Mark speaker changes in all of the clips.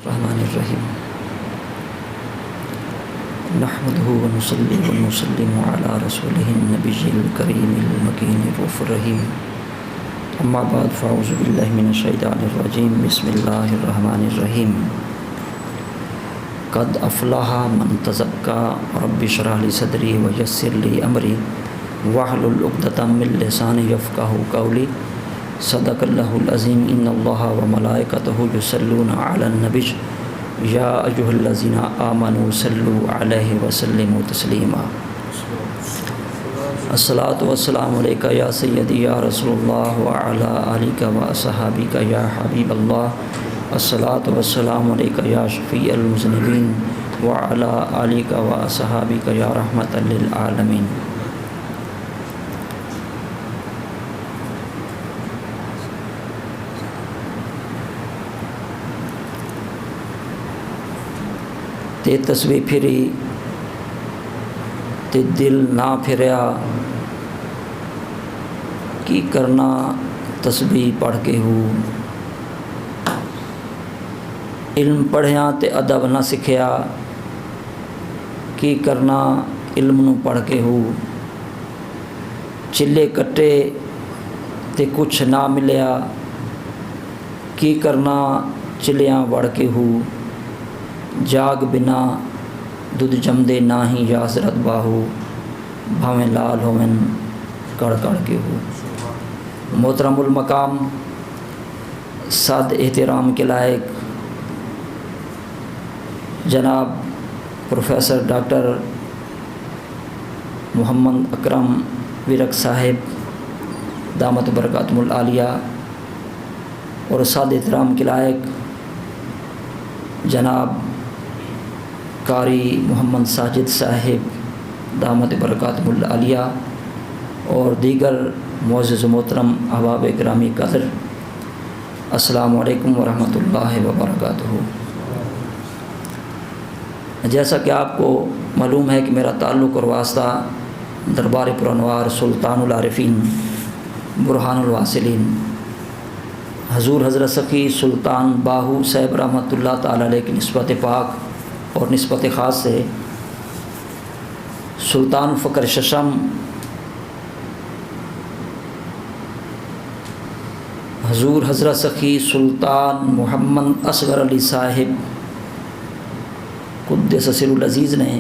Speaker 1: الرحمن الرحیم نحمده ونصلی ونسلم علی رسولہ النبی الکریم المکین الرؤوف الرحیم اما بعد فاعوذ باللہ من الشیطان الرجیم بسم اللہ الرحمن الرحیم قد افلح من تزکا رب اشرح لی صدری ویسر لی امری واحلل عقدۃ من لسانی یفقہوا قولی صدق اللہ العظیم ان اللہ وملائکتہ یصلون علی النبی یا ایھا الذین آمنوا صلوا علیہ وسلموا تسلیما الصلاۃ والسلام علیک یا سیدی یا رسول اللہ وعلی آلک واصحابک یا حبیب اللہ الصلاۃ والسلام علیک یا شفیع المذنبین وعلی آلک واصحابک یا رحمۃ للعالمین۔ تے تسبیح پھری تے دل نہ پھریا کی کرنا تسبیح پڑھ کے ہو، علم پڑھیا تے ادب نہ سکھیا کی کرنا علم نو پڑھ کے ہو، چلے کٹے تے کچھ نہ ملیا کی کرنا چلیاں وڑ کے ہو، جاگ بنا دودھ جمدے نہ ہی یا حضرت باہو بھاویں لال ہومن کڑ کڑ کے ہو۔ محترم المقام صد احترام کے لائق جناب پروفیسر ڈاکٹر محمد اکرم ورک صاحب دامت برکاتہم العالیہ اور صد احترام کے لائق جناب قاری محمد ساجد صاحب دامت برکاتہم العالیہ اور دیگر معزز محترم احباب گرامی قدر، السلام علیکم ورحمۃ اللہ وبرکاتہ۔ جیسا کہ آپ کو معلوم ہے کہ میرا تعلق اور واسطہ دربار پرانوار سلطان العارفین برہان الواصلین حضور حضرت سخی سلطان باہو صاحب رحمۃ اللہ تعالی علیہ کی نسبت پاک اور نسبت خاص سے سلطان فقر ششم حضور حضرت سخی سلطان محمد اصغر علی صاحب قدس سر العزیز نے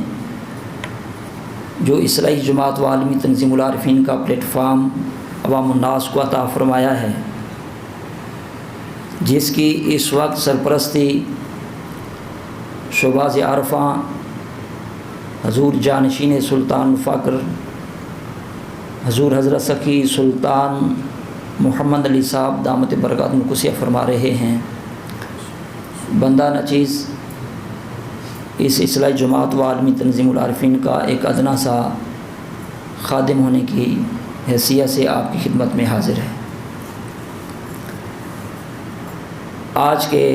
Speaker 1: جو اصلاحی جماعت و عالمی تنظیم العارفین کا پلیٹ فارم عوام الناس کو عطا فرمایا ہے، جس کی اس وقت سرپرستی شعباز عارفاں حضور جانشین سلطان فقر حضور حضرت سخی سلطان محمد علی صاحب دامت برکاتہم القدسیہ فرما رہے ہیں۔ بندہ نچیز اس اصلاحی جماعت و عالمی تنظیم العارفین کا ایک ادنا سا خادم ہونے کی حیثیت سے آپ کی خدمت میں حاضر ہے۔ آج کے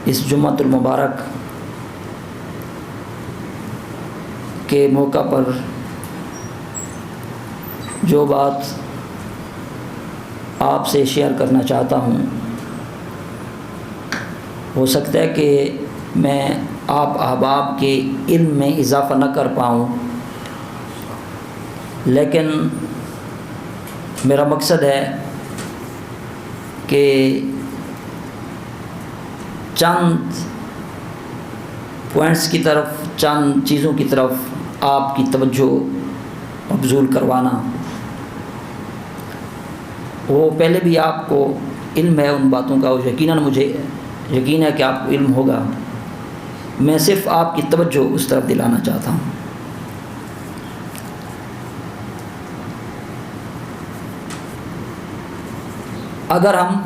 Speaker 1: اس جمعۃ المبارک کے موقع پر جو بات آپ سے شیئر کرنا چاہتا ہوں، ہو سکتا ہے کہ میں آپ احباب کے علم میں اضافہ نہ کر پاؤں، لیکن میرا مقصد ہے کہ چند پوائنٹس کی طرف، چند چیزوں کی طرف آپ کی توجہ مبذول کروانا۔ وہ پہلے بھی آپ کو علم ہے ان باتوں کا، یقیناً مجھے یقین ہے کہ آپ کو علم ہوگا، میں صرف آپ کی توجہ اس طرف دلانا چاہتا ہوں۔ اگر ہم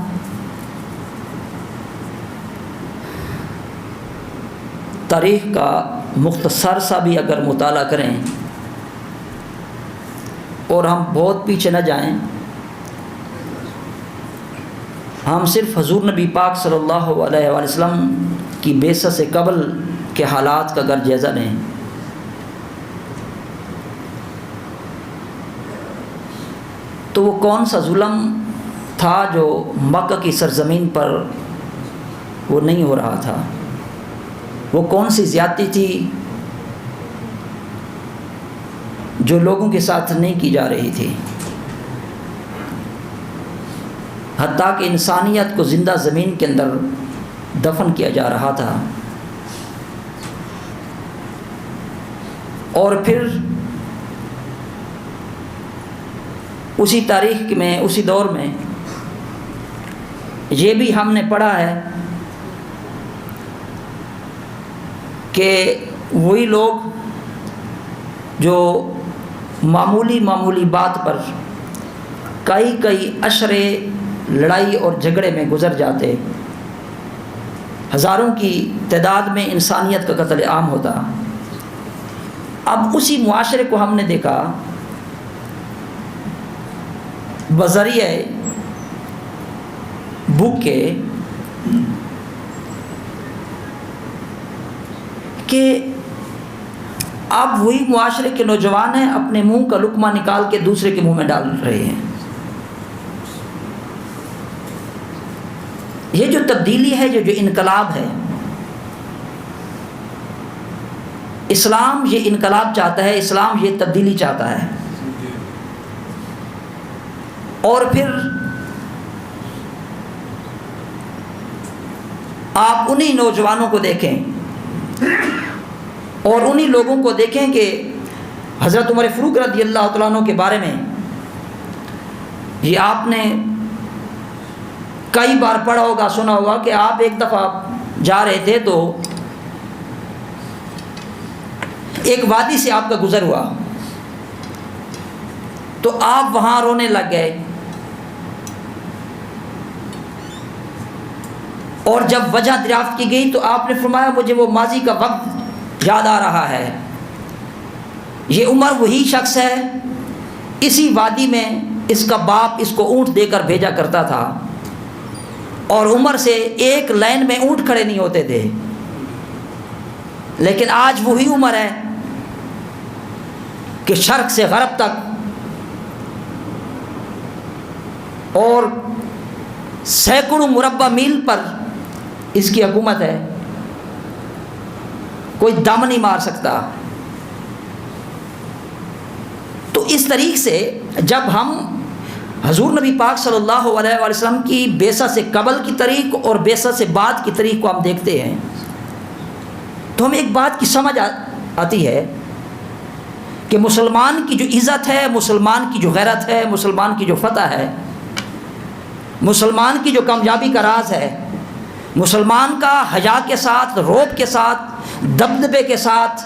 Speaker 1: تاریخ کا مختصر سا بھی اگر مطالعہ کریں اور ہم بہت پیچھے نہ جائیں، ہم صرف حضور نبی پاک صلی اللہ علیہ وآلہ وسلم کی بعثت سے قبل کے حالات کا اگر جائزہ لیں تو وہ کون سا ظلم تھا جو مکہ کی سرزمین پر وہ نہیں ہو رہا تھا؟ وہ کون سی زیادتی تھی جو لوگوں کے ساتھ نہیں کی جا رہی تھی؟ حتیٰ کہ انسانیت کو زندہ زمین کے اندر دفن کیا جا رہا تھا، اور پھر اسی تاریخ میں، اسی دور میں یہ بھی ہم نے پڑھا ہے کہ وہی لوگ جو معمولی بات پر کئی عشرے لڑائی اور جھگڑے میں گزر جاتے، ہزاروں کی تعداد میں انسانیت کا قتل عام ہوتا، اب اسی معاشرے کو ہم نے دیکھا بذریعہ بک کے کہ اب وہی معاشرے کے نوجوان ہیں اپنے منہ کا لقمہ نکال کے دوسرے کے منہ میں ڈال رہے ہیں۔ یہ جو تبدیلی ہے، جو انقلاب ہے، اسلام یہ انقلاب چاہتا ہے، اسلام یہ تبدیلی چاہتا ہے۔ اور پھر آپ انہی نوجوانوں کو دیکھیں اور انہی لوگوں کو دیکھیں کہ حضرت عمر فاروق رضی اللہ تعالیٰ عنہ کے بارے میں یہ آپ نے کئی بار پڑھا ہوگا، سنا ہوگا کہ آپ ایک دفعہ جا رہے تھے تو ایک وادی سے آپ کا گزر ہوا تو آپ وہاں رونے لگ گئے، اور جب وجہ دریافت کی گئی تو آپ نے فرمایا مجھے وہ ماضی کا وقت یاد آ رہا ہے، یہ عمر وہی شخص ہے، اسی وادی میں اس کا باپ اس کو اونٹ دے کر بھیجا کرتا تھا، اور عمر سے ایک لائن میں اونٹ کھڑے نہیں ہوتے تھے، لیکن آج وہی عمر ہے کہ شرق سے غرب تک اور سینکڑوں مربع میل پر اس کی حکومت ہے، کوئی دم نہیں مار سکتا۔ تو اس طریق سے جب ہم حضور نبی پاک صلی اللہ علیہ وسلم کی بعثت سے قبل کی تاریخ اور بعثت سے بعد کی تاریخ کو ہم دیکھتے ہیں تو ہمیں ایک بات کی سمجھ آتی ہے کہ مسلمان کی جو عزت ہے، مسلمان کی جو غیرت ہے، مسلمان کی جو فتح ہے، مسلمان کی جو کامیابی کا راز ہے، مسلمان کا حیا کے ساتھ، رعب کے ساتھ، دبدبے کے ساتھ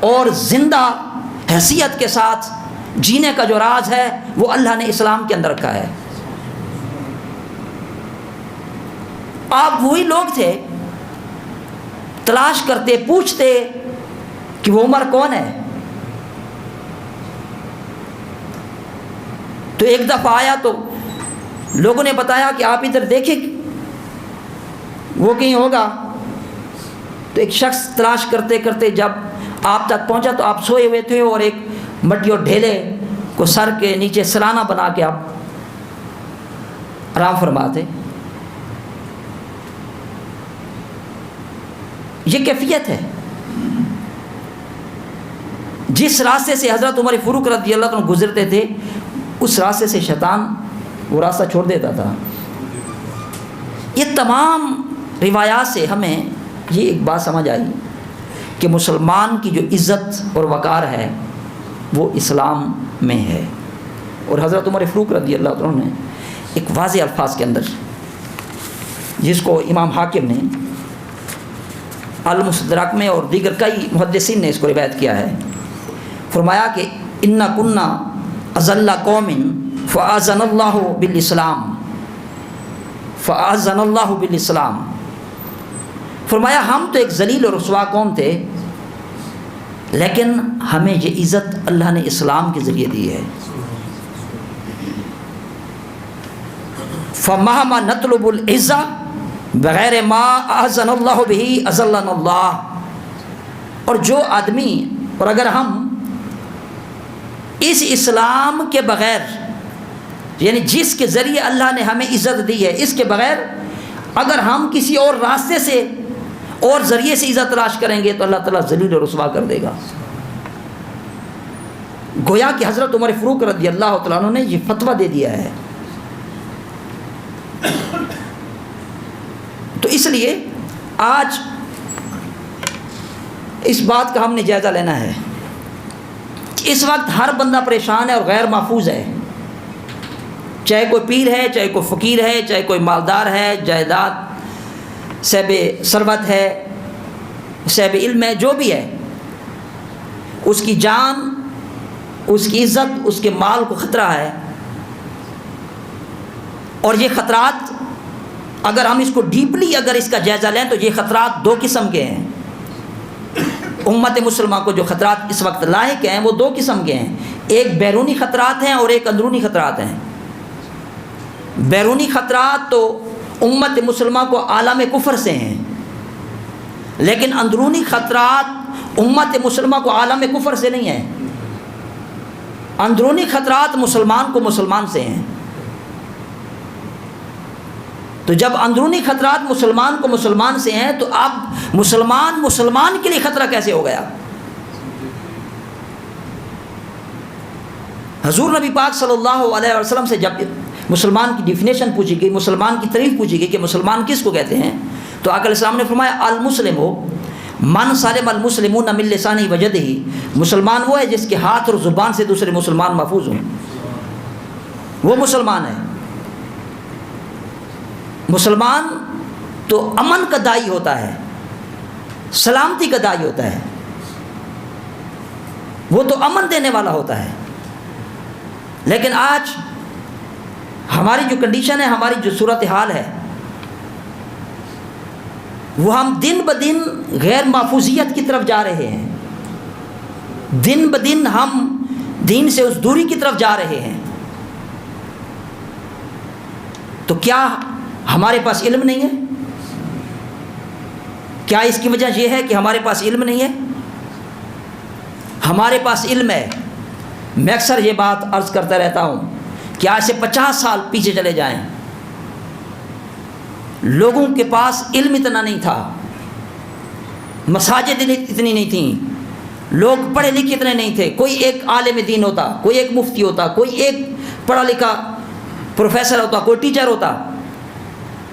Speaker 1: اور زندہ حیثیت کے ساتھ جینے کا جو راز ہے وہ اللہ نے اسلام کے اندر رکھا ہے۔ آپ وہی لوگ تھے تلاش کرتے، پوچھتے کہ وہ عمر کون ہے، تو ایک دفعہ آیا تو لوگوں نے بتایا کہ آپ ادھر دیکھیں وہ کہیں ہوگا، تو ایک شخص تلاش کرتے کرتے جب آپ تک پہنچا تو آپ سوئے ہوئے تھے اور ایک مٹی اور ڈھیلے کو سر کے نیچے سلانہ بنا کے آپ آرام فرماتے۔ یہ کیفیت ہے۔ جس راستے سے حضرت عمر فاروق رضی اللہ عنہ گزرتے تھے اس راستے سے شیطان وہ راستہ چھوڑ دیتا تھا۔ یہ تمام روایات سے ہمیں یہ ایک بات سمجھ آئی کہ مسلمان کی جو عزت اور وقار ہے وہ اسلام میں ہے۔ اور حضرت عمر فاروق رضی اللہ عنہ نے ایک واضح الفاظ کے اندر، جس کو امام حاکم نے المستدرک میں اور دیگر کئی محدثین نے اس کو روایت کیا ہے، فرمایا کہ انا کنا اذل قوم فاعزنا اللہ بالاسلام، فاعزنا اللہ بالاسلام، فرمایا ہم تو ایک ذلیل اور رسوا قوم تھے لیکن ہمیں یہ عزت اللہ نے اسلام کے ذریعے دی ہے۔ فمہما نطلب العزہ بغیر ما اعزن اللہ بہ اذلنا اللہ، اور جو آدمی، اور اگر ہم اس اسلام کے بغیر، یعنی جس کے ذریعے اللہ نے ہمیں عزت دی ہے، اس کے بغیر اگر ہم کسی اور راستے سے اور ذریعے سے عزت تلاش کریں گے تو اللہ تعالیٰ ذلیل و رسوا کر دے گا۔ گویا کہ حضرت عمر فاروق رضی اللہ تعالیٰ عنہ نے یہ فتویٰ دے دیا ہے۔ تو اس لیے آج اس بات کا ہم نے جائزہ لینا ہے کہ اس وقت ہر بندہ پریشان ہے اور غیر محفوظ ہے، چاہے کوئی پیر ہے، چاہے کوئی فقیر ہے، چاہے کوئی مالدار ہے، جائیداد صاحب ثروت ہے، صاحب علم ہے، جو بھی ہے، اس کی جان، اس کی عزت، اس کے مال کو خطرہ ہے۔ اور یہ خطرات اگر ہم اس کو ڈیپلی اگر اس کا جائزہ لیں تو یہ خطرات دو قسم کے ہیں۔ امت مسلمہ کو جو خطرات اس وقت لاحق ہیں وہ دو قسم کے ہیں، ایک بیرونی خطرات ہیں اور ایک اندرونی خطرات ہیں۔ بیرونی خطرات تو امت مسلمہ کو عالم کفر سے ہیں، لیکن اندرونی خطرات امت مسلمہ کو عالم کفر سے نہیں ہیں۔ اندرونی خطرات مسلمان کو مسلمان سے ہیں۔ تو جب اندرونی خطرات مسلمان کو مسلمان سے ہیں تو اب مسلمان کے لیے خطرہ کیسے ہو گیا؟ حضور نبی پاک صلی اللہ علیہ وسلم سے جب مسلمان کی ڈیفینیشن پوچھی گئی، مسلمان کی تعریف پوچھی گئی کہ مسلمان کس کو کہتے ہیں، تو آقا علیہ السلام نے فرمایا المسلم من سلم المسلمون من لسانہ ویدہ، مسلمان وہ ہے جس کے ہاتھ اور زبان سے دوسرے مسلمان محفوظ ہوں، وہ مسلمان ہے۔ مسلمان تو امن کا داعی ہوتا ہے، سلامتی کا داعی ہوتا ہے، وہ تو امن دینے والا ہوتا ہے۔ لیکن آج ہماری جو کنڈیشن ہے، ہماری جو صورتحال ہے، وہ ہم دن بدن غیر محفوظیت کی طرف جا رہے ہیں، دن بدن ہم دین سے اس دوری کی طرف جا رہے ہیں۔ تو کیا ہمارے پاس علم نہیں ہے؟ کیا اس کی وجہ یہ ہے کہ ہمارے پاس علم نہیں ہے؟ ہمارے پاس علم ہے۔ میں اکثر یہ بات عرض کرتا رہتا ہوں کہ آج سے 50 سال پیچھے چلے جائیں، لوگوں کے پاس علم اتنا نہیں تھا، مساجد اتنی نہیں تھیں، لوگ پڑھے لکھے اتنے نہیں تھے، کوئی ایک عالم دین ہوتا، کوئی ایک مفتی ہوتا، کوئی ایک پڑھا لکھا پروفیسر ہوتا، کوئی ٹیچر ہوتا،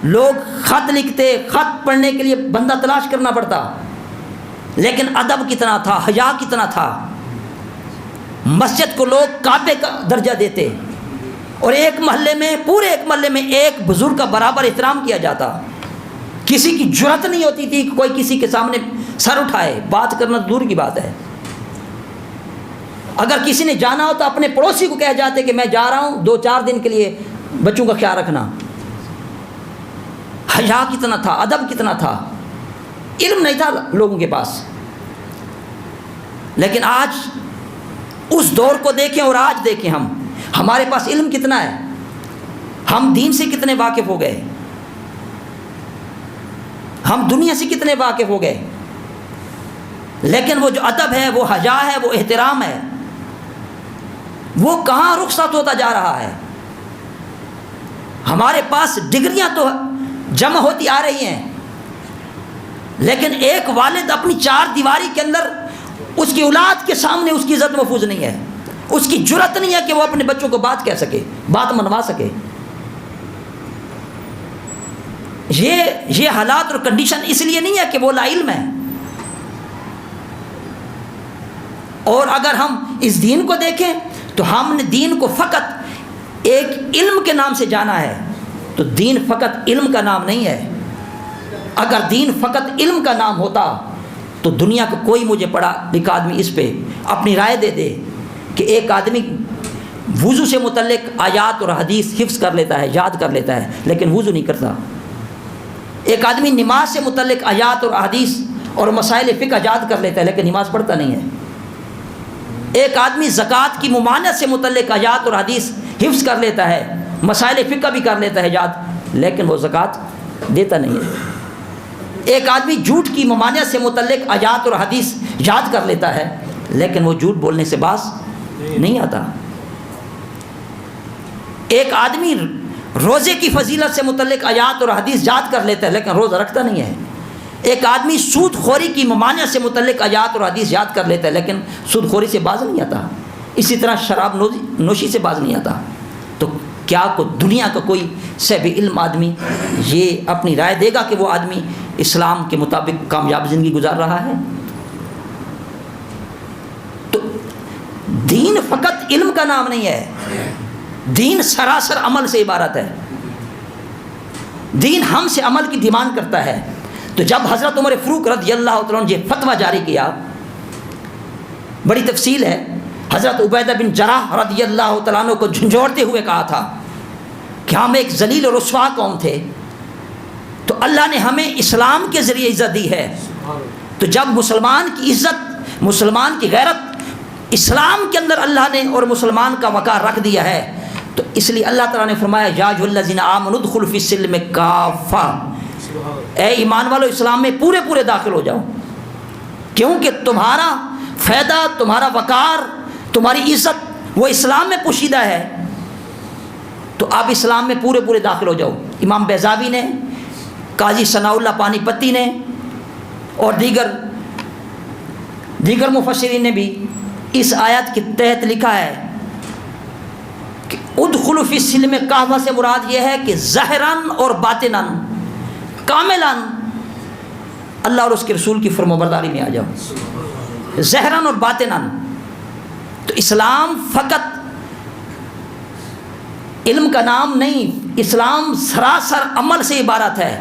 Speaker 1: لوگ خط لکھتے، خط پڑھنے کے لیے بندہ تلاش کرنا پڑتا، لیکن ادب کتنا تھا، حیا کتنا تھا، مسجد کو لوگ کعبے کا درجہ دیتے، اور ایک محلے میں، پورے ایک محلے میں ایک بزرگ کا برابر احترام کیا جاتا، کسی کی جرأت نہیں ہوتی تھی کہ کوئی کسی کے سامنے سر اٹھائے، بات کرنا دور کی بات ہے۔ اگر کسی نے جانا ہو تو اپنے پڑوسی کو کہہ جاتے کہ میں جا رہا ہوں 2-4 دن کے لیے، بچوں کا خیال رکھنا۔ حیا کتنا تھا، ادب کتنا تھا، علم نہیں تھا لوگوں کے پاس۔ لیکن آج اس دور کو دیکھیں اور آج دیکھیں، ہمارے پاس علم کتنا ہے، ہم دین سے کتنے واقف ہو گئے، ہم دنیا سے کتنے واقف ہو گئے، لیکن وہ جو ادب ہے، وہ حیا ہے، وہ احترام ہے، وہ کہاں رخصت ہوتا جا رہا ہے۔ ہمارے پاس ڈگریاں تو جمع ہوتی آ رہی ہیں، لیکن ایک والد اپنی 4 دیواری کے اندر اس کی اولاد کے سامنے اس کی عزت محفوظ نہیں ہے، اس کی جرأت نہیں ہے کہ وہ اپنے بچوں کو بات کہہ سکے، بات منوا سکے۔ یہ حالات اور کنڈیشن اس لیے نہیں ہے کہ وہ لا علم ہے۔ اور اگر ہم اس دین کو دیکھیں تو ہم نے دین کو فقط ایک علم کے نام سے جانا ہے، تو دین فقط علم کا نام نہیں ہے۔ اگر دین فقط علم کا نام ہوتا تو دنیا کا کوئی مجھے پڑھا لکھا آدمی اس پہ اپنی رائے دے دے کہ ایک آدمی وضو سے متعلق آیات اور حدیث حفظ کر لیتا ہے، یاد کر لیتا ہے، لیکن وضو نہیں کرتا۔ ایک آدمی نماز سے متعلق آیات اور حدیث اور مسائل فقہ یاد کر لیتا ہے، لیکن نماز پڑھتا نہیں ہے۔ ایک آدمی زکوٰۃ کی ممانعت سے متعلق آیات اور حدیث حفظ کر لیتا ہے، مسائل فقہ بھی کر لیتا ہے یاد، لیکن وہ زکوٰۃ دیتا نہیں ہے۔ ایک آدمی جھوٹ کی ممانعت سے متعلق آیات اور حدیث یاد کر لیتا ہے، لیکن وہ جھوٹ بولنے سے باز نہیں آتا۔ ایک آدمی روزے کی فضیلت سے متعلق آیات اور حدیث یاد کر لیتا ہے لیکن روزہ رکھتا نہیں ہے. ایک آدمی سود خوری کی ممانعت سے متعلق آیات اور حدیث یاد کر لیتا ہے لیکن سود خوری سے باز نہیں آتا. اسی طرح شراب نوشی سے باز نہیں آتا. تو کیا دنیا کا کوئی صاحب علم آدمی یہ اپنی رائے دے گا کہ وہ آدمی اسلام کے مطابق کامیاب زندگی گزار رہا ہے؟ تو دین فقط علم کا نام نہیں ہے، دین سراسر عمل سے عبارت ہے. دین ہم سے عمل کی ڈیمانڈ کرتا ہے. تو جب حضرت عمر فاروق رضی اللہ تعالیٰ عنہ یہ فتویٰ جاری کیا، بڑی تفصیل ہے، حضرت عبیدہ بن جراح رضی اللہ تعالیٰ عنہ کو جھنجھوڑتے ہوئے کہا تھا کہ ہم ایک ذلیل و رسوا قوم تھے، تو اللہ نے ہمیں اسلام کے ذریعے عزت دی ہے. تو جب مسلمان کی عزت، مسلمان کی غیرت اسلام کے اندر اللہ نے اور مسلمان کا وقار رکھ دیا ہے، تو اس لیے اللہ تعالیٰ نے فرمایا یا ایھا الذین آمنوا ادخلوا فی السلم کافہ، اے ایمان والو اسلام میں پورے پورے داخل ہو جاؤ، کیونکہ تمہارا فائدہ، تمہارا وقار، تمہاری عزت وہ اسلام میں پوشیدہ ہے. تو آپ اسلام میں پورے پورے داخل ہو جاؤ. امام بیضاوی نے، قاضی ثناء اللہ پانی پتی نے اور دیگر مفسرین نے بھی اس آیت کے تحت لکھا ہے کہ ادخلوا فی السلم کافہ سے مراد یہ ہے کہ ظاہراً اور باطناً کاملاً اللہ اور اس کے رسول کی فرمانبرداری میں آ جاؤ، ظاہراً اور باطناً. تو اسلام فقط علم کا نام نہیں، اسلام سراسر عمل سے عبارت ہے.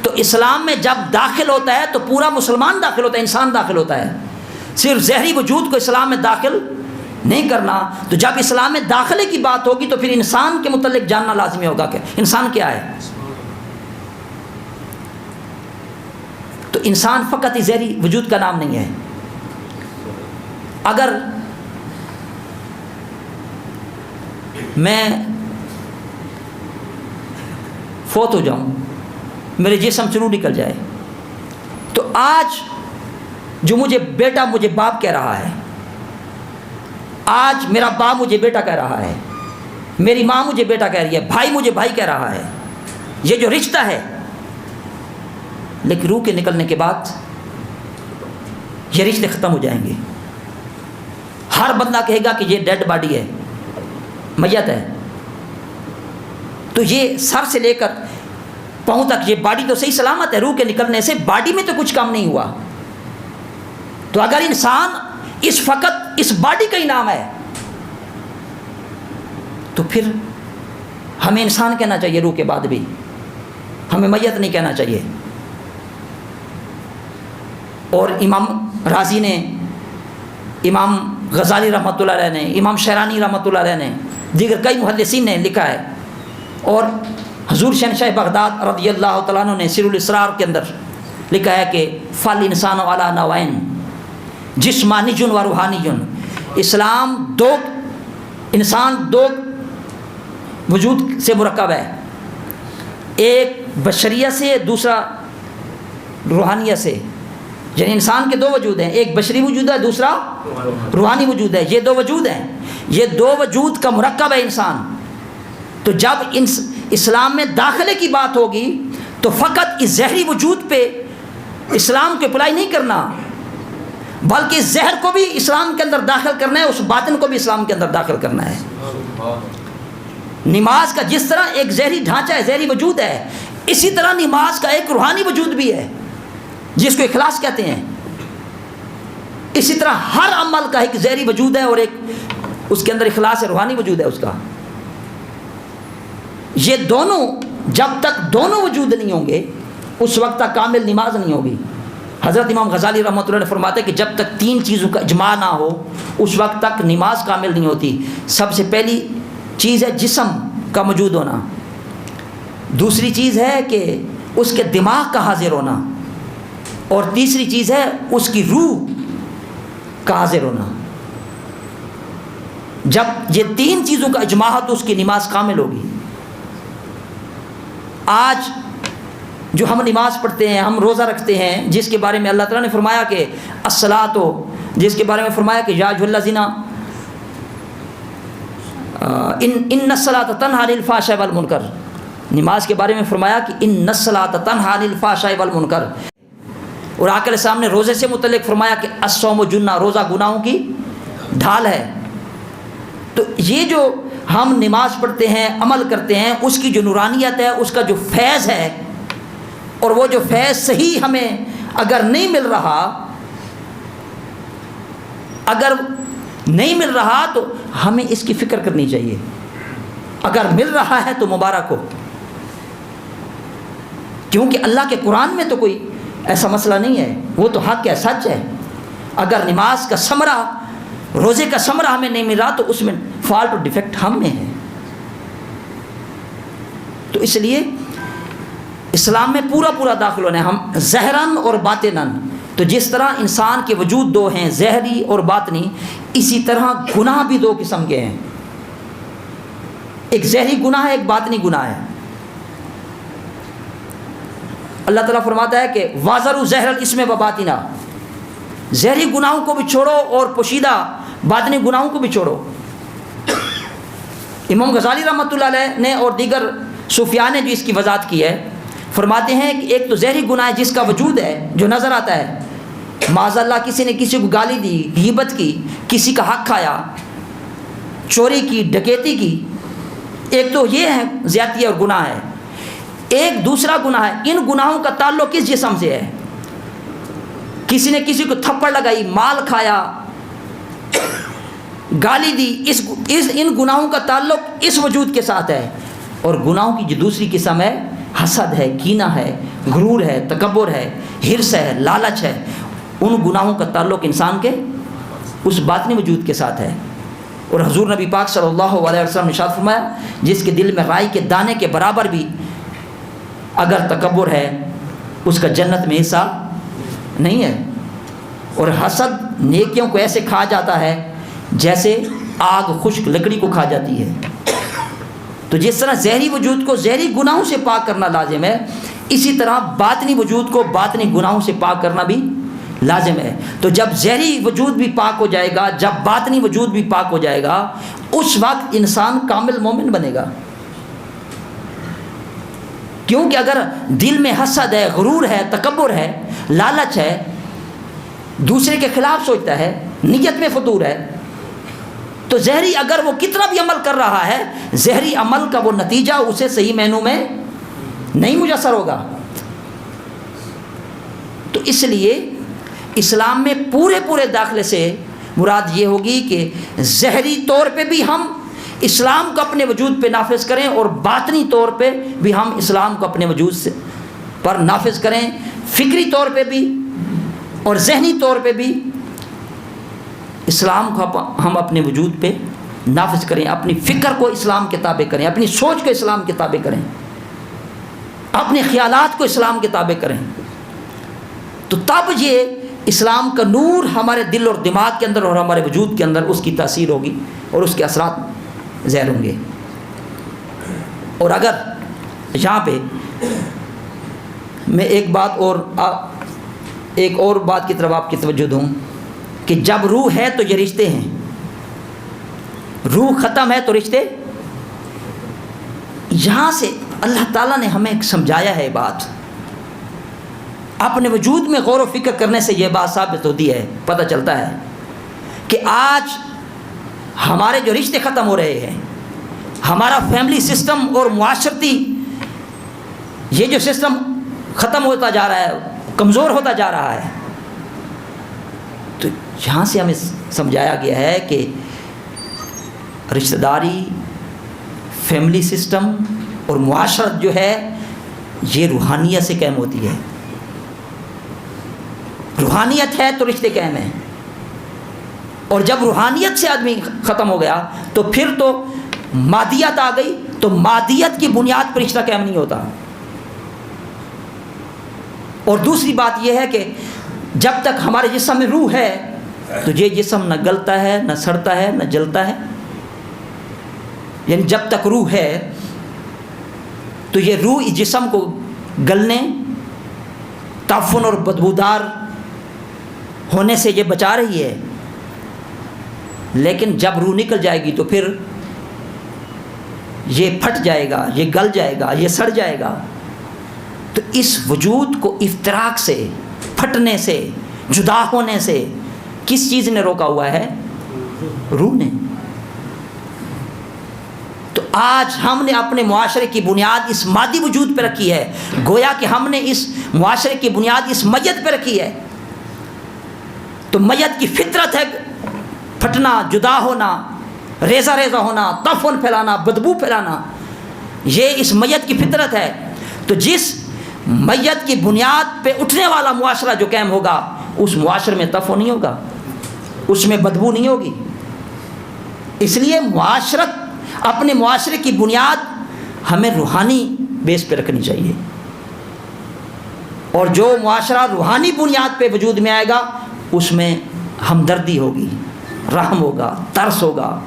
Speaker 1: تو اسلام میں جب داخل ہوتا ہے تو پورا مسلمان داخل ہوتا ہے، انسان داخل ہوتا ہے. صرف ظاہری وجود کو اسلام میں داخل نہیں کرنا. تو جب اسلام میں داخلے کی بات ہوگی تو پھر انسان کے متعلق جاننا لازمی ہوگا کہ انسان کیا ہے. تو انسان فقط ہی ظاہری وجود کا نام نہیں ہے. اگر میں فوت ہو جاؤں، میرے جسم سے روح نکل جائے، تو آج جو مجھے بیٹا مجھے باپ کہہ رہا ہے، آج میرا باپ مجھے بیٹا کہہ رہا ہے، میری ماں مجھے بیٹا کہہ رہی ہے، بھائی مجھے بھائی کہہ رہا ہے، یہ جو رشتہ ہے، لیکن روح کے نکلنے کے بعد یہ رشتے ختم ہو جائیں گے. ہر بندہ کہے گا کہ یہ ڈیڈ باڈی ہے، میت ہے. تو یہ سر سے لے کر پاؤں تک یہ باڈی تو صحیح سلامت ہے، روح کے نکلنے سے باڈی میں تو کچھ کام نہیں ہوا. تو اگر انسان فقط اس باڈی کا ہی نام ہے تو پھر ہمیں انسان کہنا چاہیے، روح کے بعد بھی ہمیں میت نہیں کہنا چاہیے. اور امام رازی نے، امام غزالی رحمۃ اللہ علیہ نے، امام شیرانی رحمۃ اللہ علیہ نے، دیگر کئی محدثین نے لکھا ہے، اور حضور شہنشاہ بغداد رضی اللہ تعالیٰ عنہ نے سر الاسرار کے اندر لکھا ہے کہ فل انسان علی نوعین جسمانی جن و روحانی جن. اسلام انسان دو وجود سے مرکب ہے، ایک بشریت سے، دوسرا روحانیت سے. یعنی انسان کے دو وجود ہیں، ایک بشری وجود ہے، دوسرا روحانی وجود ہے. یہ دو وجود ہیں، یہ دو وجود کا مرکب ہے انسان. تو جب اسلام میں داخلے کی بات ہوگی تو فقط اس ظاہری وجود پہ اسلام کو اپلائی نہیں کرنا، بلکہ زہر کو بھی اسلام کے اندر داخل کرنا ہے، اس باطن کو بھی اسلام کے اندر داخل کرنا ہے. نماز کا جس طرح ایک ظاہری ڈھانچہ ہے، ظاہری وجود ہے، اسی طرح نماز کا ایک روحانی وجود بھی ہے جس کو اخلاص کہتے ہیں. اسی طرح ہر عمل کا ایک ظاہری وجود ہے اور ایک اس کے اندر اخلاص ہے، روحانی وجود ہے اس کا. یہ دونوں جب تک دونوں وجود نہیں ہوں گے اس وقت تک کامل نماز نہیں ہوگی. حضرت امام غزالی رحمۃ اللہ نے فرماتے ہیں کہ جب تک تین چیزوں کا اجماع نہ ہو اس وقت تک نماز کامل نہیں ہوتی. سب سے پہلی چیز ہے جسم کا موجود ہونا، دوسری چیز ہے کہ اس کے دماغ کا حاضر ہونا، اور تیسری چیز ہے اس کی روح کا حاضر ہونا. جب یہ تین چیزوں کا اجماع ہو تو اس کی نماز کامل ہوگی. آج جو ہم نماز پڑھتے ہیں، ہم روزہ رکھتے ہیں، جس کے بارے میں اللہ تعالیٰ نے فرمایا کہ الصلاۃ، جس کے بارے میں فرمایا کہ یا ایھا الذین ان الصلاۃ تنہی عن الفحشاء والمنکر، نماز کے بارے میں فرمایا کہ ان الصلاۃ تنہی عن الفحشاء والمنکر، اور آقا علیہ السلام نے روزے سے متعلق فرمایا کہ الصوم جنہ، روزہ گناہوں کی ڈھال ہے۔ تو یہ جو ہم نماز پڑھتے ہیں، عمل کرتے ہیں، اس کی جو نورانیت ہے، اس کا جو فیض ہے، اور وہ جو فیض صحیح ہمیں اگر نہیں مل رہا تو ہمیں اس کی فکر کرنی چاہیے۔ اگر مل رہا ہے تو مبارک ہو، کیونکہ اللہ کے قرآن میں تو کوئی ایسا مسئلہ نہیں ہے، وہ تو حق ہے، سچ ہے۔ اگر نماز کا ثمرہ، روزے کا ثمرہ ہمیں نہیں مل رہا تو اس میں فالٹ اور ڈیفیکٹ ہم میں ہے۔ تو اس لیے اسلام میں پورا داخل ہونا ہے ہم، ظاہراً اور باطناً۔ تو جس طرح انسان کے وجود دو ہیں، ظاہری اور باطنی، اسی طرح گناہ بھی دو قسم کے ہیں، ایک ظاہری گناہ ہے، ایک باطنی گناہ ہے۔ اللہ تعالیٰ فرماتا ہے کہ وَاذَرُوا ظَاهِرَ الْإِثْمِ وَبَاطِنَهُ، ظاہری گناہوں کو بھی چھوڑو اور پوشیدہ باطنی گناہوں کو بھی چھوڑو۔ امام غزالی رحمۃ اللہ علیہ نے اور دیگر صوفیاء نے جو اس کی وضاحت کی ہے، فرماتے ہیں کہ ایک تو ظاہری گناہ ہے جس کا وجود ہے، جو نظر آتا ہے، معاذ اللہ کسی نے کسی کو گالی دی، غیبت کی، کسی کا حق کھایا، چوری کی، ڈکیتی کی، ایک تو یہ ہے زیادتی اور گناہ ہے۔ ایک دوسرا گناہ ہے، ان گناہوں کا تعلق کس جسم سے ہے، کسی نے کسی کو تھپڑ لگائی، مال کھایا، گالی دی، ان گناہوں کا تعلق اس وجود کے ساتھ ہے۔ اور گناہوں کی جو دوسری قسم ہے، حسد ہے، کینہ ہے، غرور ہے، تکبر ہے، حرص ہے، لالچ ہے، ان گناہوں کا تعلق انسان کے اس باطنی وجود کے ساتھ ہے۔ اور حضور نبی پاک صلی اللہ علیہ وسلم نے ارشاد فرمایا، جس کے دل میں رائی کے دانے کے برابر بھی اگر تکبر ہے، اس کا جنت میں حصہ نہیں ہے۔ اور حسد نیکیوں کو ایسے کھا جاتا ہے جیسے آگ خشک لکڑی کو کھا جاتی ہے۔ تو جس طرح ظاہری وجود کو ظاہری گناہوں سے پاک کرنا لازم ہے، اسی طرح باطنی وجود کو باطنی گناہوں سے پاک کرنا بھی لازم ہے۔ تو جب ظاہری وجود بھی پاک ہو جائے گا، جب باطنی وجود بھی پاک ہو جائے گا، اس وقت انسان کامل مومن بنے گا۔ کیونکہ اگر دل میں حسد ہے، غرور ہے، تکبر ہے، لالچ ہے، دوسرے کے خلاف سوچتا ہے، نیت میں فتور ہے، تو ظاہری اگر وہ کتنا بھی عمل کر رہا ہے، ظاہری عمل کا وہ نتیجہ اسے صحیح معنوں میں نہیں میسر ہوگا۔ تو اس لیے اسلام میں پورے داخلے سے مراد یہ ہوگی کہ ظاہری طور پہ بھی ہم اسلام کو اپنے وجود پہ نافذ کریں، اور باطنی طور پہ بھی ہم اسلام کو اپنے وجود سے پر نافذ کریں، فکری طور پہ بھی اور ذہنی طور پہ بھی اسلام کو ہم اپنے وجود پہ نافذ کریں، اپنی فکر کو اسلام کے تابع کریں، اپنی سوچ کو اسلام کے تابع کریں، اپنے خیالات کو اسلام کے تابع کریں۔ تو تب یہ اسلام کا نور ہمارے دل اور دماغ کے اندر اور ہمارے وجود کے اندر اس کی تاثیر ہوگی اور اس کے اثرات ظاہر ہوں گے۔ اور اگر یہاں پہ میں ایک اور بات کی طرف آپ کی توجہ دوں کہ جب روح ہے تو یہ رشتے ہیں، روح ختم ہے تو رشتے، یہاں سے اللہ تعالیٰ نے ہمیں سمجھایا ہے بات، اپنے وجود میں غور و فکر کرنے سے یہ بات ثابت ہوتی ہے، پتہ چلتا ہے کہ آج ہمارے جو رشتے ختم ہو رہے ہیں، ہمارا فیملی سسٹم اور معاشرتی یہ جو سسٹم ختم ہوتا جا رہا ہے، کمزور ہوتا جا رہا ہے، تو یہاں سے ہمیں سمجھایا گیا ہے کہ رشتہ داری، فیملی سسٹم اور معاشرت جو ہے یہ روحانیت سے قائم ہوتی ہے۔ روحانیت ہے تو رشتے قائم ہیں، اور جب روحانیت سے آدمی ختم ہو گیا تو پھر تو مادیت آ گئی، تو مادیت کی بنیاد پر رشتہ قائم نہیں ہوتا۔ اور دوسری بات یہ ہے کہ جب تک ہمارے جسم میں روح ہے تو یہ جسم نہ گلتا ہے، نہ سڑتا ہے، نہ جلتا ہے، یعنی جب تک روح ہے تو یہ روح اس جسم کو گلنے، تعفن اور بدبودار ہونے سے یہ بچا رہی ہے، لیکن جب روح نکل جائے گی تو پھر یہ پھٹ جائے گا، یہ گل جائے گا، یہ سڑ جائے گا. تو اس وجود کو افتراق سے، پھٹنے سے، جدا ہونے سے کس چیز نے روکا ہوا ہے؟ روح نے. تو آج ہم نے اپنے معاشرے کی بنیاد اس مادی وجود پہ رکھی ہے، گویا کہ ہم نے اس معاشرے کی بنیاد اس میت پہ رکھی ہے. تو میت کی فطرت ہے پھٹنا، جدا ہونا، ریزہ ریزہ ہونا، تفن پھیلانا، بدبو پھیلانا. یہ اس میت کی فطرت ہے. تو جس میت کی بنیاد پہ اٹھنے والا معاشرہ جو قائم ہوگا، اس معاشرے میں تفن نہیں ہوگا، اس میں بدبو نہیں ہوگی. اس لیے معاشرت، اپنے معاشرے کی بنیاد ہمیں روحانی بیس پہ رکھنی چاہیے. اور جو معاشرہ روحانی بنیاد پہ وجود میں آئے گا، اس میں ہمدردی ہوگی، رحم ہوگا، ترس ہوگا،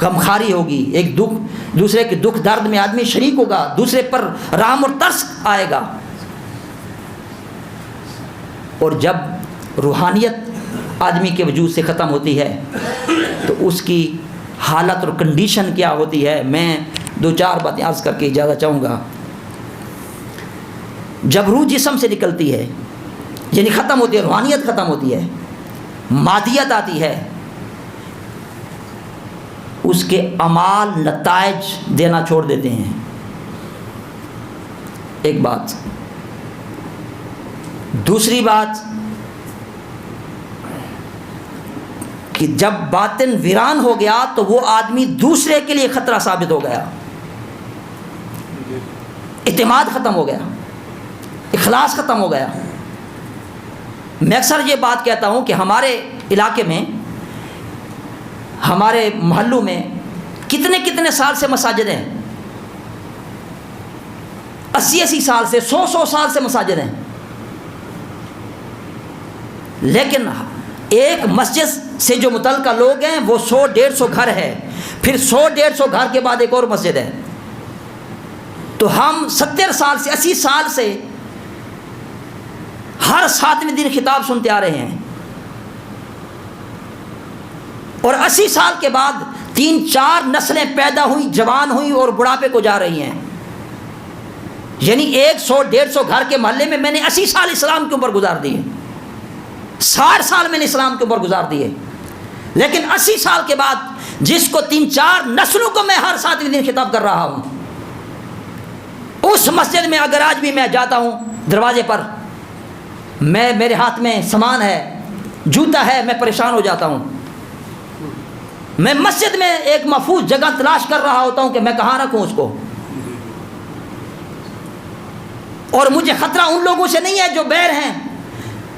Speaker 1: غمخواری ہوگی. ایک دوسرے کے دکھ درد میں آدمی شریک ہوگا، دوسرے پر رحم اور ترس آئے گا. اور جب روحانیت آدمی کے وجود سے ختم ہوتی ہے تو اس کی حالت اور کنڈیشن کیا ہوتی ہے، میں 2-4 باتیں عرض کر کے اجازت چاہوں گا. جب روح جسم سے نکلتی ہے، یعنی ختم ہوتی ہے، روحانیت ختم ہوتی ہے، مادیت آتی ہے، اس کے اعمال نتائج دینا چھوڑ دیتے ہیں. ایک بات. دوسری بات کہ جب باطن ویران ہو گیا تو وہ آدمی دوسرے کے لیے خطرہ ثابت ہو گیا، اعتماد ختم ہو گیا، اخلاص ختم ہو گیا. میں اکثر یہ بات کہتا ہوں کہ ہمارے علاقے میں، ہمارے محلوں میں کتنے سال سے مساجد ہیں، 80 سال سے، 100 سال سے مساجد ہیں. لیکن ایک مسجد سے جو متعلقہ لوگ ہیں وہ 100-150 گھر ہے، پھر 100-150 گھر کے بعد ایک اور مسجد ہے. تو ہم 70 سال سے، 80 سال سے ہر 7ویں دن خطاب سنتے آ رہے ہیں. اور 80 سال کے بعد 3-4 نسلیں پیدا ہوئی، جوان ہوئی اور بڑھاپے کو جا رہی ہیں. یعنی 100-150 گھر کے محلے میں نے 80 سال اسلام کے اوپر گزار دیے، 60 سال میں نے اسلام کے اوپر گزار دیے. لیکن 80 سال کے بعد جس کو 3-4 نسلوں کو میں ہر 7ویں دن خطاب کر رہا ہوں، اس مسجد میں اگر آج بھی میں جاتا ہوں، دروازے پر میرے ہاتھ میں سامان ہے، جوتا ہے، میں پریشان ہو جاتا ہوں. میں مسجد میں ایک محفوظ جگہ تلاش کر رہا ہوتا ہوں کہ میں کہاں رکھوں اس کو. اور مجھے خطرہ ان لوگوں سے نہیں ہے جو بیر ہیں،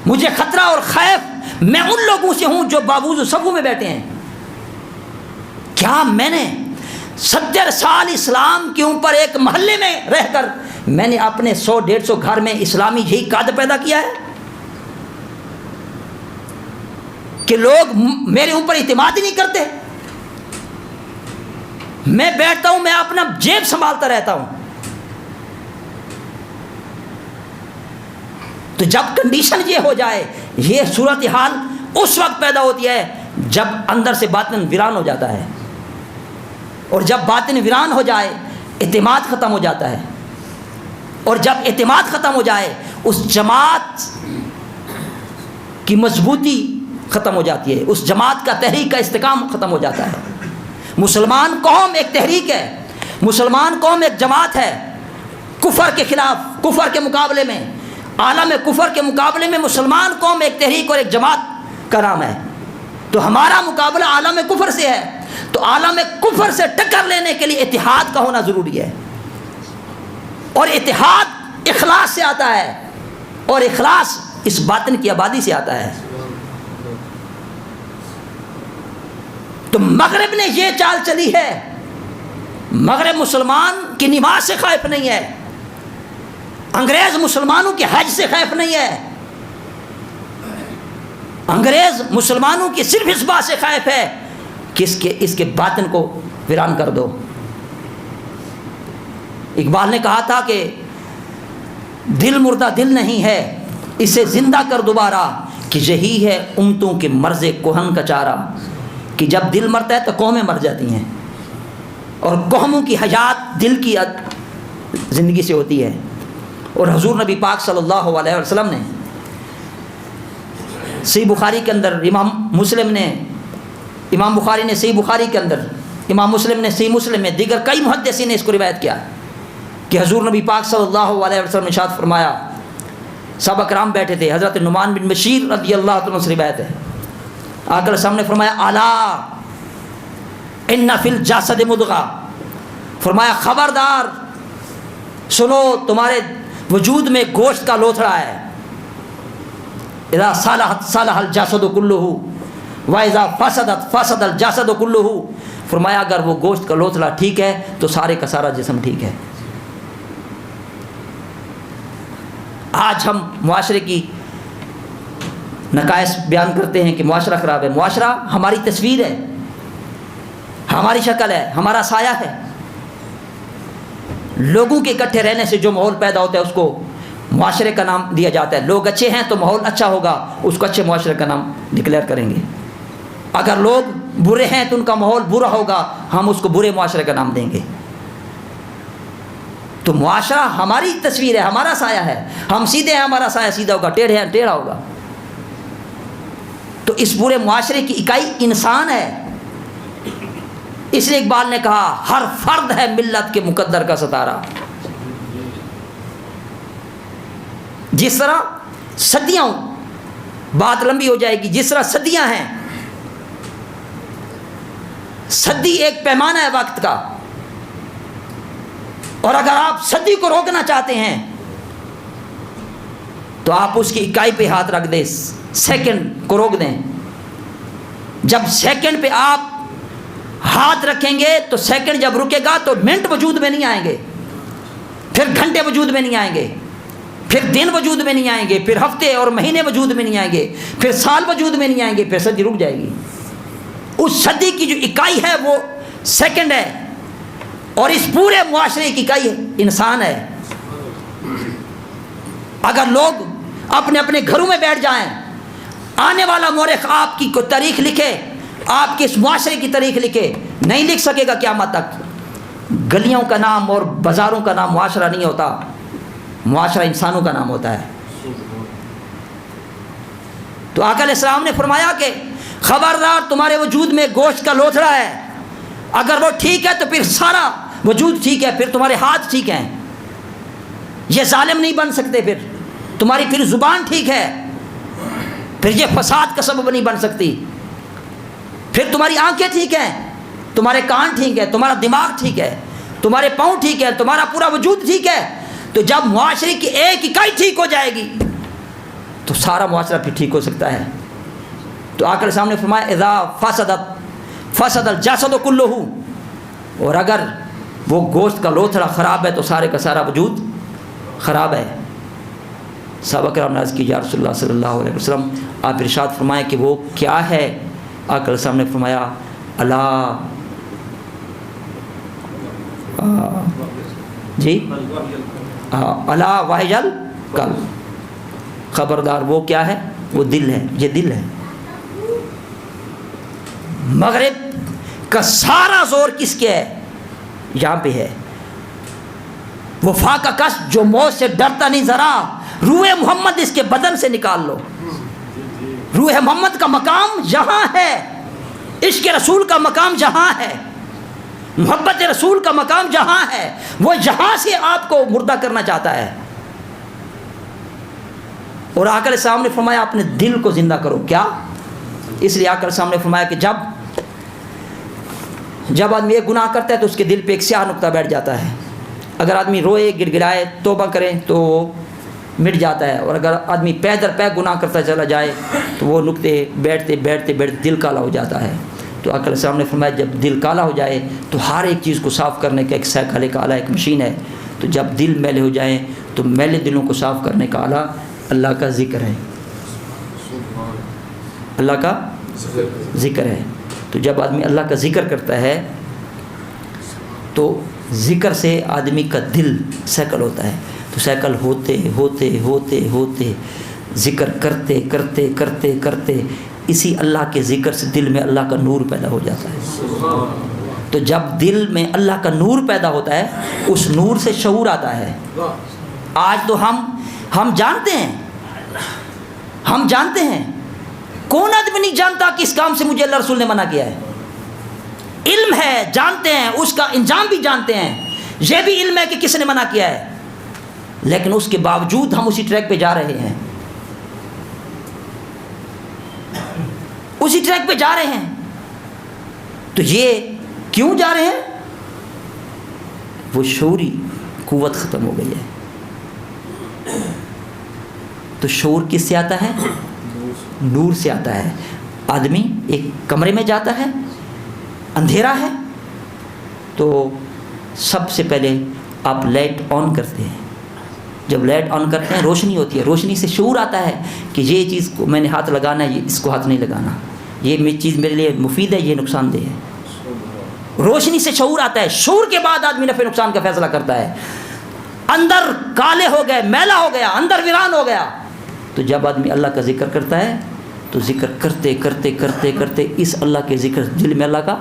Speaker 1: مجھے خطرہ اور خیف میں ان لوگوں سے ہوں جو بابوز و صفوں میں بیٹھے ہیں. کیا میں نے 70 سال اسلام کے اوپر ایک محلے میں رہ کر میں نے اپنے 100-150 گھر میں اسلامی یہی قاعدہ پیدا کیا ہے کہ لوگ میرے اوپر اعتماد ہی نہیں کرتے؟ میں بیٹھتا ہوں، میں اپنا جیب سنبھالتا رہتا ہوں. تو جب کنڈیشن یہ ہو جائے، یہ صورتحال اس وقت پیدا ہوتی ہے جب اندر سے باطن ویران ہو جاتا ہے. اور جب باطن ویران ہو جائے، اعتماد ختم ہو جاتا ہے. اور جب اعتماد ختم ہو جائے، اس جماعت کی مضبوطی ختم ہو جاتی ہے، اس جماعت کا تحریک کا استحکام ختم ہو جاتا ہے. مسلمان قوم ایک تحریک ہے، مسلمان قوم ایک جماعت ہے. کفر کے خلاف، کفر کے مقابلے میں، عالم کفر کے مقابلے میں مسلمان قوم ایک تحریک اور ایک جماعت کا نام ہے. تو ہمارا مقابلہ عالم کفر سے ہے. تو عالم کفر سے ٹکر لینے کے لیے اتحاد کا ہونا ضروری ہے. اور اتحاد اخلاص سے آتا ہے، اور اخلاص اس باطن کی آبادی سے آتا ہے. تو مغرب نے یہ چال چلی ہے. مغرب مسلمان کی نماز سے خائف نہیں ہے، انگریز مسلمانوں کے حج سے خائف نہیں ہے، انگریز مسلمانوں کی صرف اس بات سے خائف ہے کہ اس کے باطن کو ویران کر دو. اقبال نے کہا تھا کہ دل مردہ دل نہیں ہے، اسے زندہ کر دوبارہ، کہ یہی ہے امتوں کے مرض کہن کا چارہ. کہ جب دل مرتا ہے تو قومیں مر جاتی ہیں. اور قوموں کی حیات دل کی زندگی سے ہوتی ہے. اور حضور نبی پاک صلی اللہ علیہ وسلم نے صحیح بخاری کے اندر، امام بخاری نے صحیح بخاری کے اندر، امام مسلم نے صحیح مسلم میں، دیگر کئی محدثین نے اس کو روایت کیا کہ حضور نبی پاک صلی اللہ علیہ وسلم نے ارشاد فرمایا. صحابہ کرام بیٹھے تھے، حضرت نعمان بن بشیر رضی اللہ عنہ سے روایت ہے. آقا کے سامنے فرمایا الا ان فی الجسد مضغہ، فرمایا خبردار سنو تمہارے وجود میں گوشت کا لوتھڑا ہے. اذا صلحت صلح الجسد كله واذا فسدت فسد الجسد كله، فرمایا اگر وہ گوشت کا لوتھڑا ٹھیک ہے تو سارے کا سارا جسم ٹھیک ہے. آج ہم معاشرے کی نقائص بیان کرتے ہیں کہ معاشرہ خراب ہے. معاشرہ ہماری تصویر ہے، ہماری شکل ہے، ہمارا سایہ ہے. لوگوں کے اکٹھے رہنے سے جو ماحول پیدا ہوتا ہے اس کو معاشرے کا نام دیا جاتا ہے. لوگ اچھے ہیں تو ماحول اچھا ہوگا، اس کو اچھے معاشرے کا نام ڈکلیئر کریں گے. اگر لوگ برے ہیں تو ان کا ماحول برا ہوگا، ہم اس کو برے معاشرے کا نام دیں گے. تو معاشرہ ہماری تصویر ہے، ہمارا سایہ ہے. ہم سیدھے ہیں ہمارا سایہ سیدھا ہوگا، ٹیڑھے ہیں ٹیڑھا ہوگا. تو اس پورے معاشرے کی اکائی انسان ہے. اس لیے اقبال نے کہا ہر فرد ہے ملت کے مقدر کا ستارہ. جس طرح صدیاں، بات لمبی ہو جائے گی، جس طرح صدیاں ہیں، صدی ایک پیمانہ ہے وقت کا، اور اگر آپ صدی کو روکنا چاہتے ہیں تو آپ اس کی اکائی پہ ہاتھ رکھ دیں، سیکنڈ کو روک دیں. جب سیکنڈ پہ آپ ہاتھ رکھیں گے تو سیکنڈ جب رکے گا تو منٹ وجود میں نہیں آئیں گے، پھر گھنٹے وجود میں نہیں آئیں گے، پھر دن وجود میں نہیں آئیں گے، پھر ہفتے اور مہینے وجود میں نہیں آئیں گے، پھر سال وجود میں نہیں آئیں گے، پھر صدی رک جائے گی. اس صدی کی جو اکائی ہے وہ سیکنڈ ہے، اور اس پورے معاشرے کی اکائی انسان ہے. اگر لوگ اپنے اپنے گھروں میں بیٹھ جائیں، آنے والا مورخ آپ کی کوئی تاریخ لکھے، آپ کے اس معاشرے کی تاریخ لکھے، نہیں لکھ سکے گا قیامت تک. گلیوں کا نام اور بازاروں کا نام معاشرہ نہیں ہوتا، معاشرہ انسانوں کا نام ہوتا ہے. تو آقا علیہ السلام نے فرمایا کہ خبردار تمہارے وجود میں گوشت کا لوتھڑا ہے، اگر وہ ٹھیک ہے تو پھر سارا وجود ٹھیک ہے، پھر تمہارے ہاتھ ٹھیک ہیں، یہ ظالم نہیں بن سکتے، پھر تمہاری پھر زبان ٹھیک ہے، پھر یہ فساد کا سبب نہیں بن سکتی، پھر تمہاری آنکھیں ٹھیک ہیں، تمہارے کان ٹھیک ہے، تمہارا دماغ ٹھیک ہے، تمہارے پاؤں ٹھیک ہے، تمہارا پورا وجود ٹھیک ہے. تو جب معاشرے کی ایک اکائی ٹھیک ہو جائے گی تو سارا معاشرہ پھر ٹھیک ہو سکتا ہے. تو آقا علیہ السلام نے فرمایا اذا فسدت فسد الجسد كله، اور اگر وہ گوشت کا لوتھڑا خراب ہے تو سارے کا سارا وجود خراب ہے. صحابہ کرام نے عرض کی یا رسول اللہ صلی اللہ علیہ وسلم آپ ارشاد فرمائیں کہ وہ کیا ہے. آقا علیہ السلام نے فرمایا الا جی الا وحی القلب، خبردار وہ کیا ہے، وہ دل ہے. یہ دل ہے. مغرب کا سارا زور کس کے ہے؟ یہاں پہ ہے. وفا کا کس جو موت سے ڈرتا نہیں، ذرا روح محمد اس کے بدن سے نکال لو. روح محمد کا مقام یہاں ہے، عشق رسول کا مقام جہاں ہے، محبت رسول کا مقام جہاں ہے، وہ یہاں سے آپ کو مردہ کرنا چاہتا ہے. اور آقا علیہ السلام نے فرمایا اپنے دل کو زندہ کرو. کیا؟ اس لیے آقا علیہ السلام نے فرمایا کہ جب آدمی ایک گناہ کرتا ہے تو اس کے دل پہ ایک سیاہ نقطہ بیٹھ جاتا ہے. اگر آدمی روئے، گڑ گڑائے، توبہ کرے تو مٹ جاتا ہے، اور اگر آدمی پے در پے گناہ کرتا چلا جائے تو وہ نقطے بیٹھتے بیٹھتے بیٹھتے دل کالا ہو جاتا ہے. تو آقا علیہ السلام نے فرمایا جب دل کالا ہو جائے تو ہر ایک چیز کو صاف کرنے کا ایک سائیکل، ایک آلہ، ایک مشین ہے. تو جب دل میلے ہو جائیں تو میلے دلوں کو صاف کرنے کا آلہ اللہ کا ذکر ہے، اللہ کا ذکر ہے. تو جب آدمی اللہ کا ذکر کرتا ہے تو ذکر سے آدمی کا دل سائیکل ہوتا ہے. تو سائیکل ہوتے ہوتے ہوتے ہوتے ذکر کرتے کرتے کرتے کرتے اسی اللہ کے ذکر سے دل میں اللہ کا نور پیدا ہو جاتا ہے. تو جب دل میں اللہ کا نور پیدا ہوتا ہے اس نور سے شعور آتا ہے. آج تو ہم جانتے ہیں کون آدمی نہیں جانتا کہ اس کام سے مجھے اللہ رسول نے منع کیا ہے. علم ہے، جانتے ہیں، اس کا انجام بھی جانتے ہیں، یہ بھی علم ہے کہ کس نے منع کیا ہے، لیکن اس کے باوجود ہم اسی ٹریک پہ جا رہے ہیں، اسی ٹریک پہ جا رہے ہیں. تو یہ کیوں جا رہے ہیں؟ وہ شعوری قوت ختم ہو گئی ہے. تو شعور کس سے آتا ہے؟ نور سے آتا ہے. آدمی ایک کمرے میں جاتا ہے، اندھیرا ہے، تو سب سے پہلے آپ لائٹ آن کرتے ہیں. جب لائٹ آن کرتے ہیں روشنی ہوتی ہے، روشنی سے شعور آتا ہے کہ یہ چیز کو میں نے ہاتھ لگانا ہے، اس کو ہاتھ نہیں لگانا، یہ چیز میرے لیے مفید ہے، یہ نقصان دہ ہے. روشنی سے شعور آتا ہے. شعور کے بعد آدمی نفع نقصان کا فیصلہ کرتا ہے. اندر کالے ہو گئے، میلا ہو گیا، اندر ویران ہو گیا، تو جب آدمی اللہ کا ذکر کرتا ہے تو ذکر کرتے کرتے کرتے کرتے اس اللہ کے ذکر دل میں اللہ کا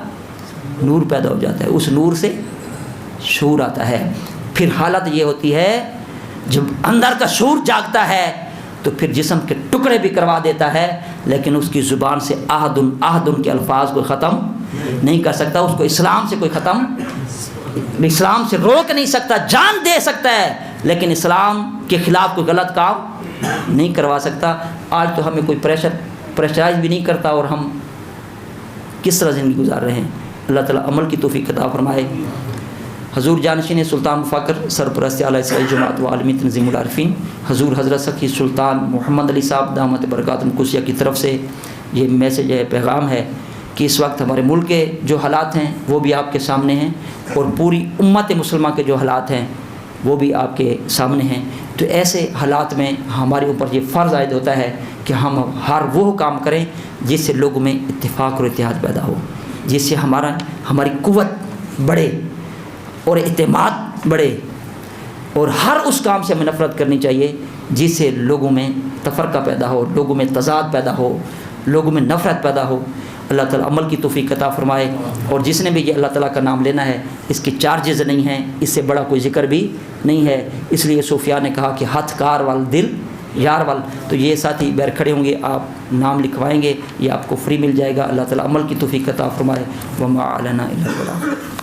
Speaker 1: نور پیدا ہو جاتا ہے. اس نور سے شعور آتا ہے. پھر حالت یہ ہوتی ہے جب اندر کا شعور جاگتا ہے تو پھر جسم کے ٹکڑے بھی کروا دیتا ہے، لیکن اس کی زبان سے آہدن کے الفاظ کو ختم نہیں کر سکتا. اس کو اسلام سے کوئی اسلام سے روک نہیں سکتا. جان دے سکتا ہے لیکن اسلام کے خلاف کوئی غلط کام نہیں کروا سکتا. آج تو ہمیں کوئی پریشرائز بھی نہیں کرتا، اور ہم کس طرح زندگی گزار رہے ہیں. اللہ تعالیٰ عمل کی توفیق عطا فرمائے. حضور جانشین سلطان فخر سرپرست اعلیٰ اسلائی جماعت و عالمی تنظیم العارفین حضور حضرت سخی سلطان محمد علی صاحب دامت برکاتہ القدسیہ کی طرف سے یہ میسج ہے، پیغام ہے کہ اس وقت ہمارے ملک کے جو حالات ہیں وہ بھی آپ کے سامنے ہیں، اور پوری امت مسلمہ کے جو حالات ہیں وہ بھی آپ کے سامنے ہیں. تو ایسے حالات میں ہمارے اوپر یہ فرض عائد ہوتا ہے کہ ہم ہر وہ کام کریں جس سے لوگوں میں اتفاق اور اتحاد پیدا ہو، جس سے ہماری قوت بڑھے اور اعتماد بڑھے. اور ہر اس کام سے ہمیں نفرت کرنی چاہیے جس سے لوگوں میں تفرقہ پیدا ہو، لوگوں میں تضاد پیدا ہو، لوگوں میں نفرت پیدا ہو. اللہ تعالیٰ عمل کی توفیق عطا فرمائے. اور جس نے بھی یہ اللہ تعالیٰ کا نام لینا ہے اس کے چارجز نہیں ہیں، اس سے بڑا کوئی ذکر بھی نہیں ہے. اس لیے صوفیاء نے کہا کہ ہاتھ کار وال دل یار وال. تو یہ ساتھی بیر کھڑے ہوں گے، آپ نام لکھوائیں گے، یہ آپ کو فری مل جائے گا. اللہ تعالیٰ عمل کی توفیق عطا فرمائے. وما علینا الا البلاغ.